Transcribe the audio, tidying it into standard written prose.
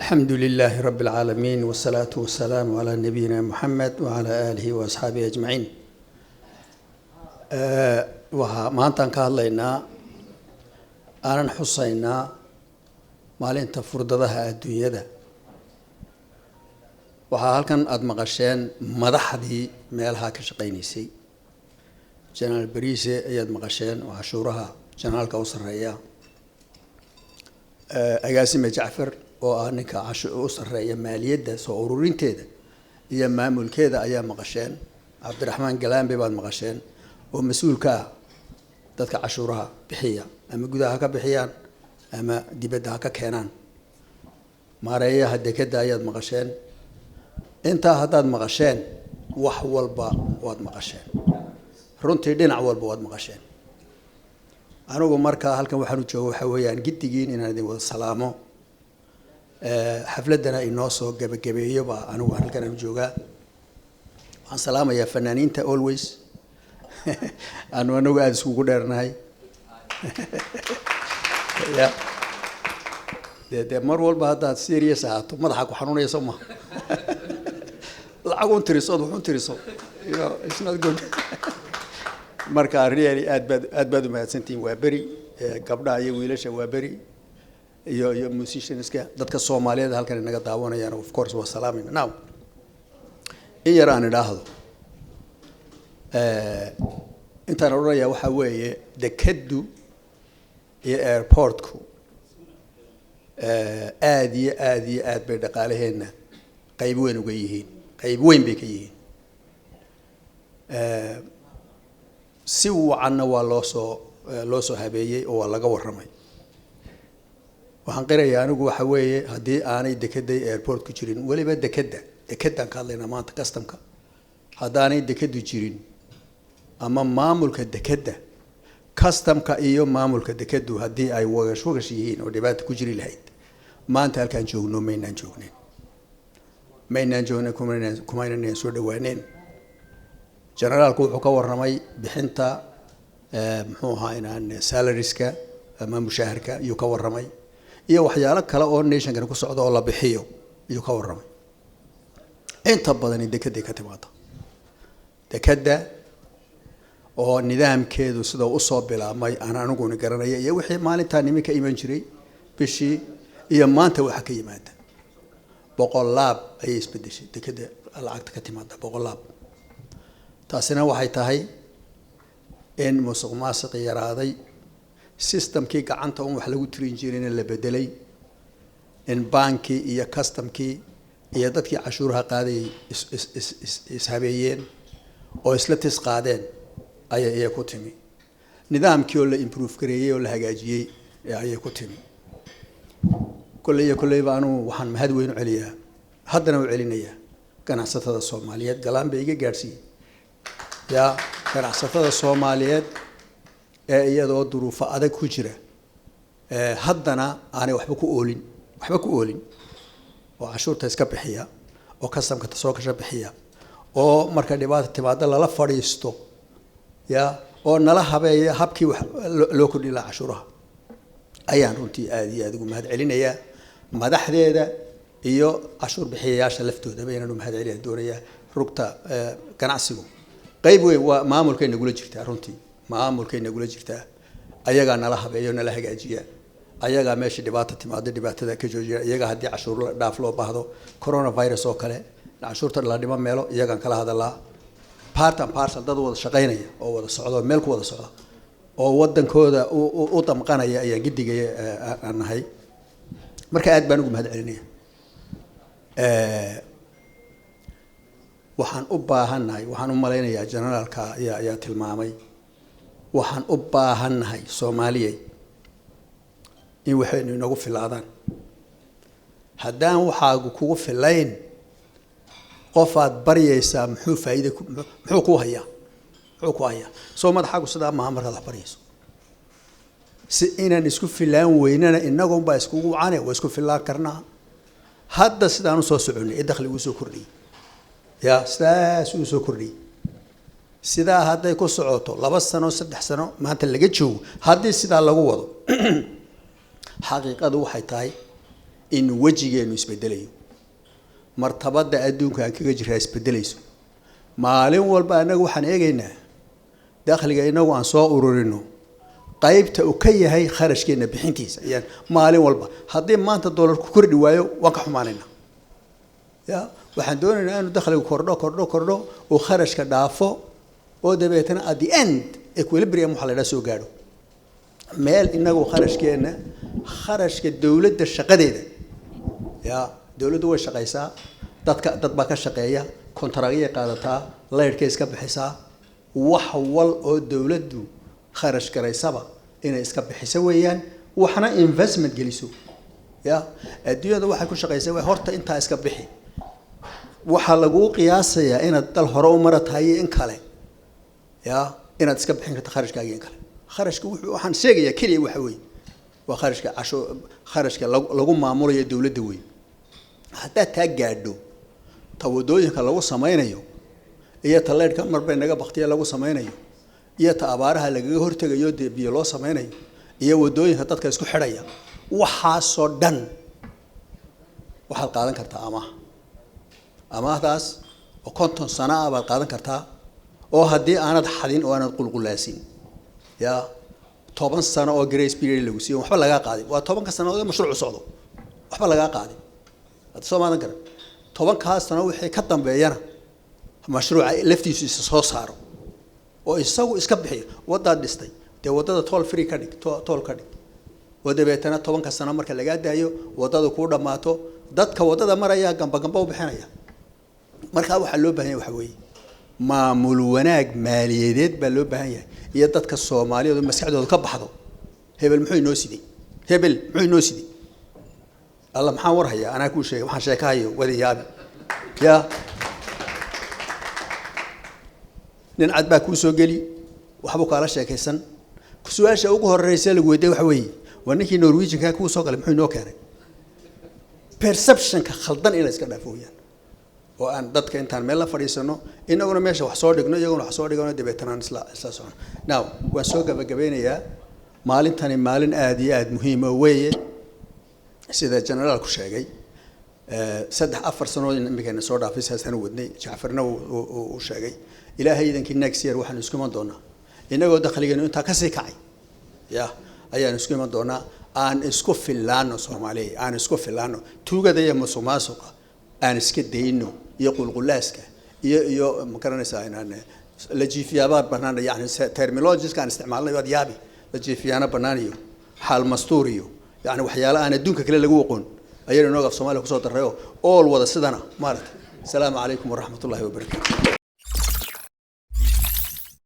الحمد لله رب العالمين والصلاة والسلام على نبينا محمد وعلى آله وأصحابه أجمعين. maantaan ka hadlaynaa aanan xusaynaa maalinta furdadaha adduunyada. waxaa halkan aad maqasheen madaxdii meelaha ka shaqeynaysay. General Bariise ayaad maqasheen oo cashuuraha generaalka u sareeya. Agaasime Jacfar oo ah ninka u sareeya maaliyadda soo ururinteeda iyo maamulkeeda ayaa maqasheen. Cabdiraxmaan Galaambe baad maqasheen oo mas'uulka dadka cashuuraha bixiya ama gudaha ka bixiyaan ama dibadda ka keenaan. maareeyaha dekedda ayaad maqasheen. inta haddaad maqasheen wax walba waad maqasheen, runtii dhinac walba waad maqasheen. anigu markaa halkan waxaan u joogaa waxa weeyaan giddigiin inaan idin wada salaamo. xafladana inoo soo gabagabeeyo baa anigu halkan aan joogaa. waxaan salaamayaa fanaaniinta always anigu aad iskugu dheernahay. dee mar walba haddaad serious ahaato madaxa ku xanuunayso ma lacag un tiriso wuxuun tiriso, it's not good. marka really aad baad u mahadsantihiin. waa beri gabdhaha iyo wiilasha waa beri iyo musicianska dadka Soomaaliyeed halkan inaga daawanayaan of course waa salaamayna. now in yar aan idhaahdo intaan oranayaa waxa weeye dekeddu iyo airportku aad iyo aad bay dhaqaalaheena qayb weyn uga yihiin, qayb weyn bay ka yihiin. si wacanna waa loo soo habeeyey oo waa laga warramay. waxaan qirayaa anigu waxa weeye haddii aanay dekedda iyo airportku jirin, weliba dekeddaan ka hadlaynaa maanta customka, haddaanay dekeddu jirin ama maamulka dekedda customka iyo maamulka dekeddu haddii ay wagash yihiin oo dhibaato ku jiri lahayd maanta halkaan joogno maynaan joognayn kumaynaan soo dhawaaneen. generaalku wuxuu ka warramay bixinta muxuu ahaa inaan salariska ama mushaharka iyo ka warramay iyo waxyaalo kale oo nationkan ku socdo oo la bixiyo iyo ka warramay. inta badan dekedda ka timaada dekedda oo nidaamkeedu sida u soo bilaabmay aan aniguna garanaya iyo wixii maalinta nimanka iman jiray bishii iyo maanta waxa ka yimaada boqolaab ay isbedeshay dekedda lacagta ka timaada boqolaab. taasina waxay tahay in musuqmaasuq yaraaday, systemkii gacanta wax lagu tirin jirayna la bedelay, in bankii iyo customkii iyo dadkii cashuuraha qaadayay ishabeeyeen oo isla tis qaadeen ayay ku timi. nidaamkii oo la improve gareeyay oo la hagaajiyay ayay ku timi. kolleyba anu waxaan mahad weyn u celiyaa, haddana u celinayaa ganacsatada Soomaaliyeed. galaan bay iga gaarsiiyey ganacsatada Soomaaliyeed ee iyadoo duruufo adag ku jira haddana aanay waxba ku oolin oo cashuurta iska bixiya oo customka soo kasha bixiya oo marka dhibaato timaado lala fadhiisto oo nala habeeya habkii wax loo kordhin lahaa cashuuraha. ayaan runtii aad iyo aad ugu mahad celinayaa madaxdeeda iyo cashuur bixiyayaasha laftoodaba inaan u mahad celiyaa doonayaa. rugta ganacsigu qayb weyn waa maamulkay nagula jirtaa, runtii maamulkay nagula jirtaa. ayagaa nala habeeyo nala hagaajiya, ayagaa meesha dhibaato timaado dhibaatada ka joojiya, iyagaa haddii cashuur dhaaf loo baahdo coronavirus oo kale cashuurta la dhimo meelo iyagaan kala hadalaa. part and parcel dad wada shaqeynaya oo wada socdo meel ku wada socda oo wadankooda u damqanaya ayaa giddigay aan nahay. marka aad baan ugu mahad celinaya. waxaan u baahannahay, waxaan u malaynayaa generaalka ayaa tilmaamay, waxaan u baahannahay Soomaaliyeed in waxaynu inagu filaadaan. haddaan waxaagu kugu filayn qofaad baryaysaa muxuu ku hayaa soo madaxaagu sidaa maaha markaad wax baryayso. si inaan isku filaan weynana inagunbaa iskugu wacane waa isku filaan karnaa. hadda sidaan u soo soconay dakhligu u soo kordhiyey sidaas uu soo kordhiyey. sidaa hadday ku socoto 2 sano 3 sano maanta laga joogo haddii sidaa lagu wado xaqiiqadu waxay tahay in wajigeenu isbedelayo martabada adduunka aan kaga jiraa isbedelayso maalin walba anagu waxaan eegaynaa dakhliga inagu aan soo ururino qaybta uu ka yahay kharashkeena bixintiisa ayaan maalin walba haddii maanta dollar ku kordhi waayo waan ka xumaanayna ya waxaan doonaynaa inuu dakhligu kordho oo kharashka dhaafo oo dabeetana at the end equilibrium waxa la yiraahdo soo gaadho meel inagu kharashka dawladda shaqadeeda ya dawladdu way shaqaysaa dad baa ka shaqeeya kontaraagyay qaadataa leerka iska bixisaa wax wal oo dawladdu kharash garaysaba inay iska bixiso weeyaan waxna investment geliso ya adduunyada waxay ku shaqaysaa way horta inta iska bixi waxa lagu qiyaasayaa inaad dal hore u maratahay in kale ya inaad iska bixin karto kharashkaaga in kale kharashka wuxuu waxaan sheegayaa kaliya waxa weey waa kharashka lagu maamulayo dawladda weey hatta taa gaadho tawadooyinka lagu sameeynayo iyo taleedka marba inaga baqtiya lagu sameeynayo iyo abaaraha lagaga hortagayo biyo loo sameeynayo iyo wadooyinka dadka isku xidhaya waxa soo dhan waxaad qaadan kartaa amaahdaas oo konton sano baad qaadan kartaa oo haddii aanad xadin oo aanad qulqulaasin ya 10 sano oo grace period lagu siiyo waxba laga qaadin waa 10 sano oo mashruuc socdo waxba laga qaadin hada Soomaaliland garan 10 sano wixii ka dambeeyana mashruuca laftiisu soo saaro oo isagu iska bixiyo wada dhistay de wadada toll free ka dhig toll ka dhig wada beetana 10 sano marka laga daayo wadada ku dhamaato dadka wadada maraya gamba u bixinaya marka waxa loo baahan yahay waxa weeye maamul wanaag maaliyadeed baa loo baahan yahay iyo dadka Soomaaliyeed maskaxdooda ka baxdo hebel muxuu inoo sidii الله محن ورهيا أنا كل شيء محن شيكاي وذي يا ننعد باكوسو قلي وحبوك على شيء كيسن كسؤال شيء أقوله الرئيس اللي جوده وحوي ونكي نرويج كاكوسو قال محن نوكره perception كخلطان إلى إسكان فوقيا وأن ضد كإنتان ملا فريسانو إنه قلنا ماشي وحصار دقنا يقولون حصار دقنا دبيتنا نسلا أساسا now وسوق بجبيني يا مالين تاني مالين آد مهمة ويا سيدا جنرال كشاجي سدح أفر سنوات إمكان صور دافيس هسنا ودني جعفرنا وشاجي إلى هيدا كنا كسير وحنا نسكمان دونا إنه قد دخلنا أنت كسي كعي يا أي نسكمان دونا أن إسكوف اللانو سومالي أن إسكوف اللانو توجد يا مسوماسوكا أن إسكت دينو يقول قلاسك ي مكرنا ساينا لجيفيا بار بنانا يعني ترميلوجيس كان استعمالنا يود يابي لجيفيا أنا بنانيو حال مستوريو يعني وحيالا أنا دونك كلا لجوقون أيرنا نوقف صومالي وصوت الريو أول وضع سدنا مالك السلام عليكم ورحمة الله وبركاته